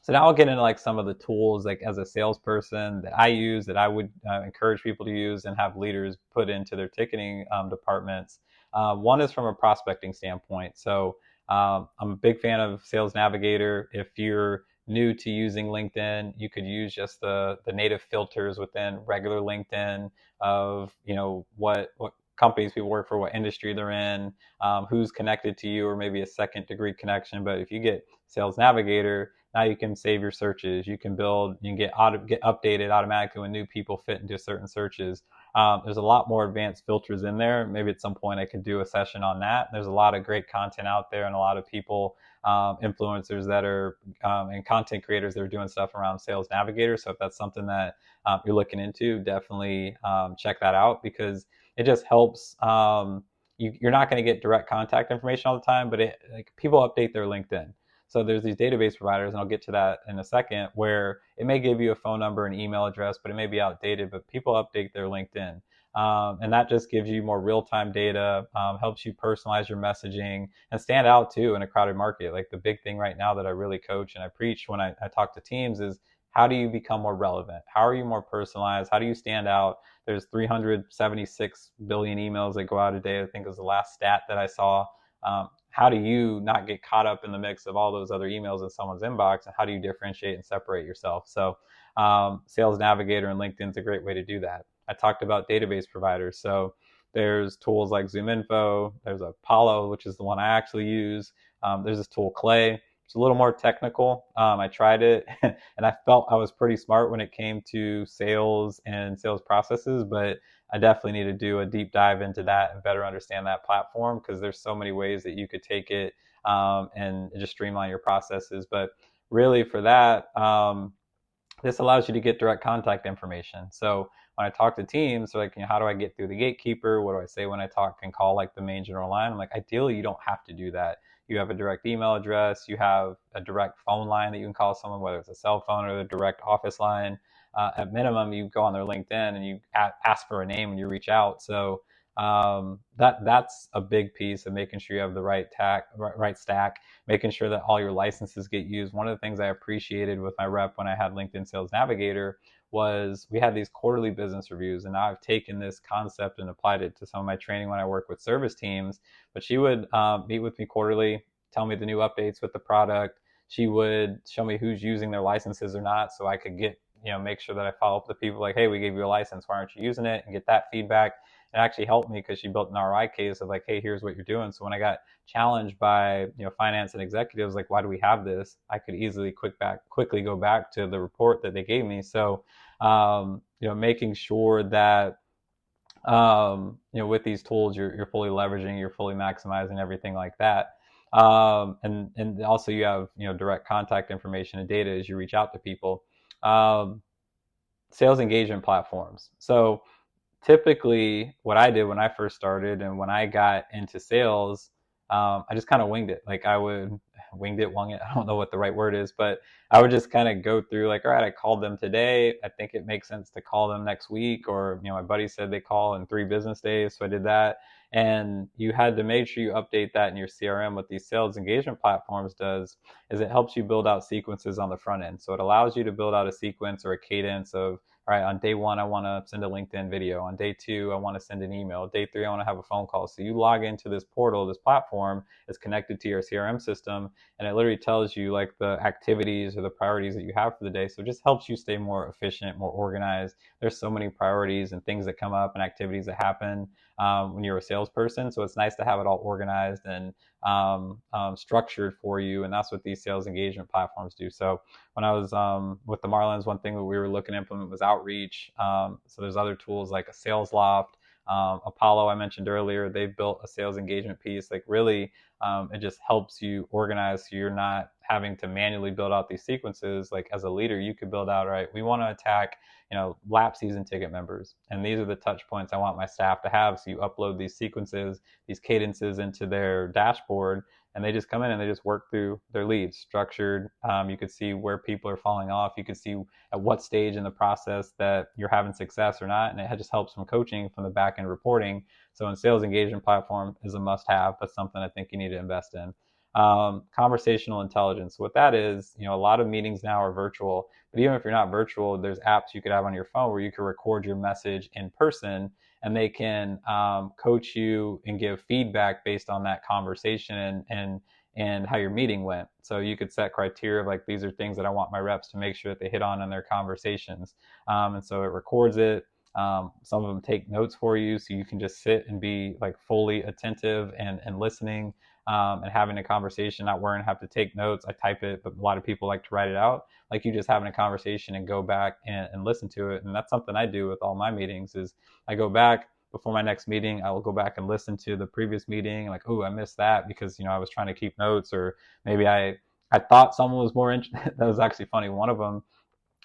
So now I'll get into like some of the tools, like as a salesperson, that I use, that I would encourage people to use and have leaders put into their ticketing departments. One is from a prospecting standpoint. So I'm a big fan of Sales Navigator. If you're new to using LinkedIn, you could use just the native filters within regular LinkedIn of, you know, what companies people work for, what industry they're in, who's connected to you, or maybe a second degree connection. But if you get Sales Navigator, now you can save your searches. You can build, you can get updated automatically when new people fit into certain searches. There's a lot more advanced filters in there. Maybe at some point I could do a session on that. There's a lot of great content out there, and a lot of people, influencers that are and content creators that are doing stuff around Sales Navigator. So if that's something that you're looking into, definitely check that out, because it just helps. You're not going to get direct contact information all the time, but like, people update their LinkedIn. So there's these database providers, and I'll get to that in a second, where it may give you a phone number and email address, but it may be outdated, but people update their LinkedIn. And that just gives you more real-time data, helps you personalize your messaging and stand out too in a crowded market. Like the big thing right now that I really coach and I preach when I talk to teams is, how do you become more relevant? How are you more personalized? How do you stand out? There's 376 billion emails that go out a day, I think was the last stat that I saw. How do you not get caught up in the mix of all those other emails in someone's inbox, and how do you differentiate and separate yourself? So Sales Navigator and LinkedIn's a great way to do that. I talked about database providers. So there's tools like ZoomInfo. There's Apollo, which is the one I actually use. There's this tool, Clay. It's a little more technical. I tried it and I felt I was pretty smart when it came to sales and sales processes, but I definitely need to do a deep dive into that and better understand that platform, because there's so many ways that you could take it and just streamline your processes. But really for that, this allows you to get direct contact information. So when I talk to teams, they're like, you know, how do I get through the gatekeeper? What do I say when I talk and call like the main general line? I'm like, ideally, you don't have to do that. You have a direct email address. You have a direct phone line that you can call someone, whether it's a cell phone or the direct office line. At minimum, you go on their LinkedIn and you ask for a name and you reach out. So that's a big piece of making sure you have the right stack, making sure that all your licenses get used. One of the things I appreciated with my rep when I had LinkedIn Sales Navigator was we had these quarterly business reviews, and now I've taken this concept and applied it to some of my training when I work with service teams. But she would meet with me quarterly, tell me the new updates with the product. She would show me who's using their licenses or not, so I could get, you know, make sure that I follow up with the people like, hey, we gave you a license, why aren't you using it? And get that feedback. It actually helped me because she built an ROI case of like, hey, here's what you're doing. So when I got challenged by, you know, finance and executives, like, why do we have this? I could easily quickly go back to the report that they gave me. So, you know, making sure that, you know, with these tools, you're fully leveraging, you're fully maximizing everything like that. And also you have, you know, direct contact information and data as you reach out to people. Sales engagement platforms. So typically what I did when I first started and when I got into sales, I just kind of winged it. Like I would wung it. I don't know what the right word is, but I would just kind of go through like, all right, I called them today. I think it makes sense to call them next week. Or, you know, my buddy said they call in 3 business days. So I did that. And you had to make sure you update that in your CRM. What these sales engagement platforms does is it helps you build out sequences on the front end. So it allows you to build out a sequence or a cadence of, all right, on day 1, I want to send a LinkedIn video. On day 2, I want to send an email. Day 3, I want to have a phone call. So you log into this portal, this platform is connected to your CRM system, and it literally tells you like the activities or the priorities that you have for the day. So it just helps you stay more efficient, more organized. There's so many priorities and things that come up and activities that happen when you're a salesperson. So it's nice to have it all organized and structured for you. And that's what these sales engagement platforms do. So when I was with the Marlins, one thing that we were looking to implement was outreach. So there's other tools like a Salesloft, Apollo I mentioned earlier. They've built a sales engagement piece. Like really, it just helps you organize so you're not having to manually build out these sequences. Like as a leader, you could build out, all right, we want to attack, you know, lap season ticket members, and these are the touch points I want my staff to have. So you upload these sequences, these cadences into their dashboard, and they just come in and they just work through their leads, structured. You could see where people are falling off. You could see at what stage in the process that you're having success or not. And it just helps from coaching from the back end reporting. So in sales engagement platform is a must have. That's something I think you need to invest in. Conversational intelligence. What that is, a lot of meetings now are virtual, but even if you're not virtual, there's apps you could have on your phone where you can record your message in person, and they can coach you and give feedback based on that conversation and how your meeting went. So you could set criteria of like, these are things that I want my reps to make sure that they hit on in their conversations. And so it records it. Some of them take notes for you, so you can just sit and be like fully attentive and listening, and having a conversation, not worrying have to take notes. I type it, but a lot of people like to write it out. Like you just having a conversation and go back and listen to it. And that's something I do with all my meetings is I go back before my next meeting. I will go back and listen to the previous meeting. Like, oh, I missed that because, I was trying to keep notes, or maybe I thought someone was more interested. That was actually funny. One of them,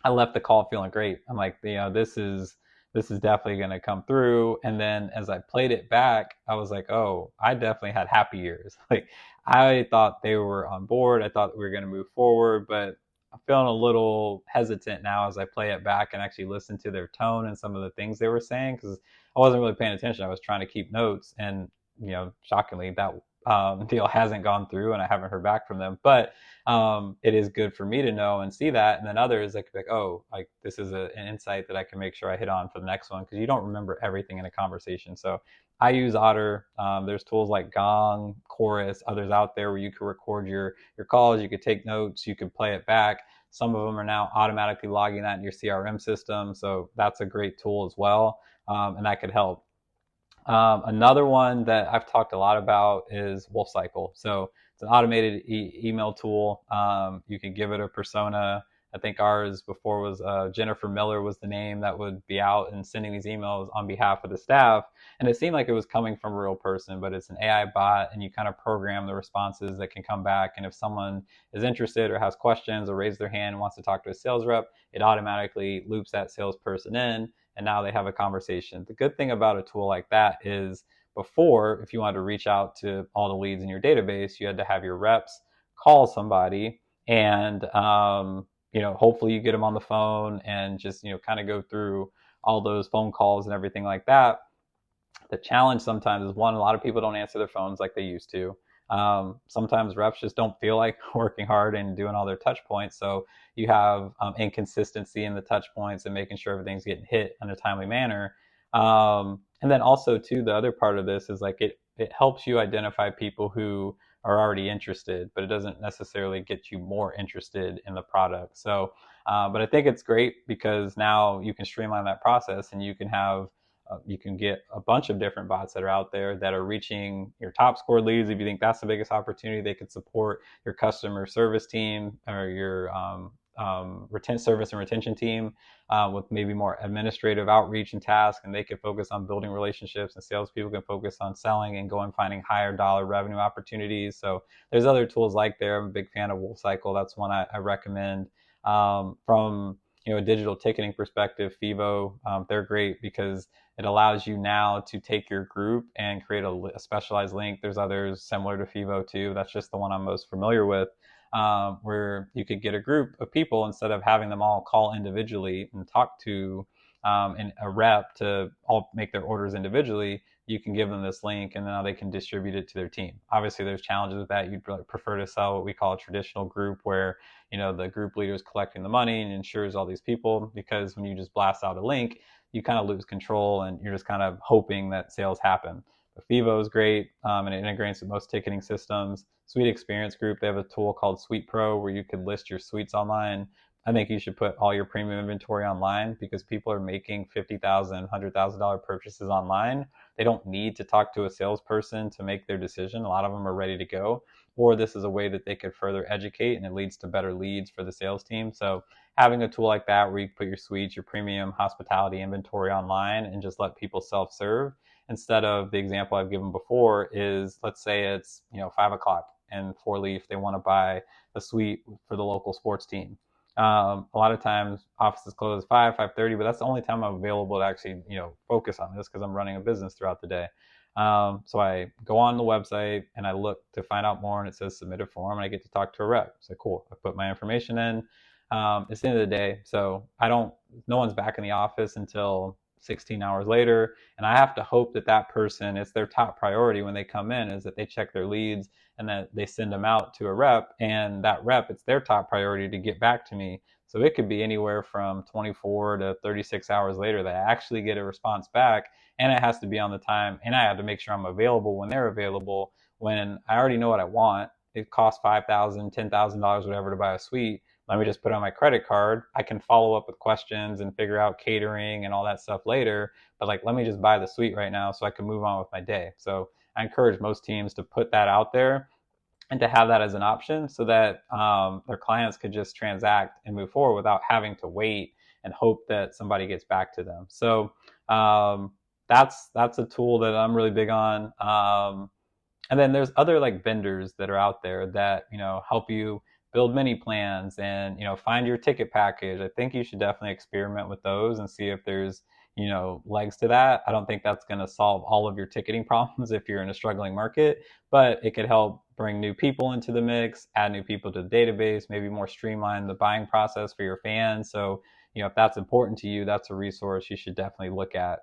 I left the call feeling great. I'm like, this is definitely going to come through. And then as I played it back, I was like, oh, I definitely had happy years. Like I thought they were on board. I thought we were going to move forward, but I'm feeling a little hesitant now as I play it back and actually listen to their tone and some of the things they were saying, because I wasn't really paying attention. I was trying to keep notes, and shockingly, that deal hasn't gone through, and I haven't heard back from them. But it is good for me to know and see that. And then others, I could be like, oh, like this is an insight that I can make sure I hit on for the next one, because you don't remember everything in a conversation. So I use Otter. There's tools like Gong, Chorus, others out there where you can record your calls, you could take notes, you can play it back. Some of them are now automatically logging that in your CRM system, so that's a great tool as well, and that could help. Another one that I've talked a lot about is WolfCycle. So it's an automated email tool. You can give it a persona. I think ours before was Jennifer Miller was the name that would be out and sending these emails on behalf of the staff. And it seemed like it was coming from a real person, but it's an AI bot, and you kind of program the responses that can come back. And if someone is interested or has questions or raise their hand and wants to talk to a sales rep, it automatically loops that salesperson in, and now they have a conversation. The good thing about a tool like that is before, if you wanted to reach out to all the leads in your database, you had to have your reps call somebody, and hopefully you get them on the phone and just kind of go through all those phone calls and everything like that. The challenge sometimes is, one, a lot of people don't answer their phones like they used to. Sometimes reps just don't feel like working hard and doing all their touch points. So you have inconsistency in the touch points and making sure everything's getting hit in a timely manner. And then also too, the other part of this is like it helps you identify people who are already interested, but it doesn't necessarily get you more interested in the product. So, but I think it's great because now you can streamline that process, and you can get a bunch of different bots that are out there that are reaching your top scored leads. If you think that's the biggest opportunity, they could support your customer service team or your service and retention team with maybe more administrative outreach and tasks, and they can focus on building relationships, and salespeople can focus on selling and going finding higher dollar revenue opportunities. So there's other tools like there. I'm a big fan of WolfCycle. That's one I recommend. From a digital ticketing perspective, Fevo, they're great because it allows you now to take your group and create a specialized link. There's others similar to Fevo too. That's just the one I'm most familiar with, where you could get a group of people, instead of having them all call individually and talk to a rep to all make their orders individually. You can give them this link, and now they can distribute it to their team. Obviously, there's challenges with that. You'd prefer to sell what we call a traditional group, where the group leader is collecting the money and ensures all these people, because when you just blast out a link, you kind of lose control, and you're just kind of hoping that sales happen. But Fevo is great, and it integrates with most ticketing systems. Suite Experience Group, they have a tool called SuitePro where you could list your suites online. I think you should put all your premium inventory online, because people are making $50,000, $100,000 purchases online. They don't need to talk to a salesperson to make their decision. A lot of them are ready to go. Or this is a way that they could further educate, and it leads to better leads for the sales team. So having a tool like that where you put your suites, your premium hospitality inventory online, and just let people self-serve, instead of the example I've given before is, let's say it's 5 o'clock and 4-leaf, they want to buy a suite for the local sports team. A lot of times offices close at 5:30, but that's the only time I'm available to actually focus on this, because I'm running a business throughout the day. So I go on the website and I look to find out more, and it says submit a form, and I get to talk to a rep. So cool, I put my information in. It's the end of the day, so no one's back in the office until 16 hours later. And I have to hope that that person, it's their top priority when they come in, is that they check their leads and that they send them out to a rep, and that rep, it's their top priority to get back to me. So it could be anywhere from 24 to 36 hours later that I actually get a response back, and it has to be on the time, and I have to make sure I'm available when they're available, when I already know what I want. It costs $5,000, $10,000, whatever, to buy a suite. Let me just put it on my credit card. I can follow up with questions and figure out catering and all that stuff later. But like, let me just buy the suite right now so I can move on with my day. So I encourage most teams to put that out there and to have that as an option so that their clients could just transact and move forward without having to wait and hope that somebody gets back to them. So that's a tool that I'm really big on. And then there's other like vendors that are out there that, help you build mini plans and, find your ticket package. I think you should definitely experiment with those and see if there's, legs to that. I don't think that's going to solve all of your ticketing problems if you're in a struggling market, but it could help bring new people into the mix, add new people to the database, maybe more streamline the buying process for your fans. So, if that's important to you, that's a resource you should definitely look at.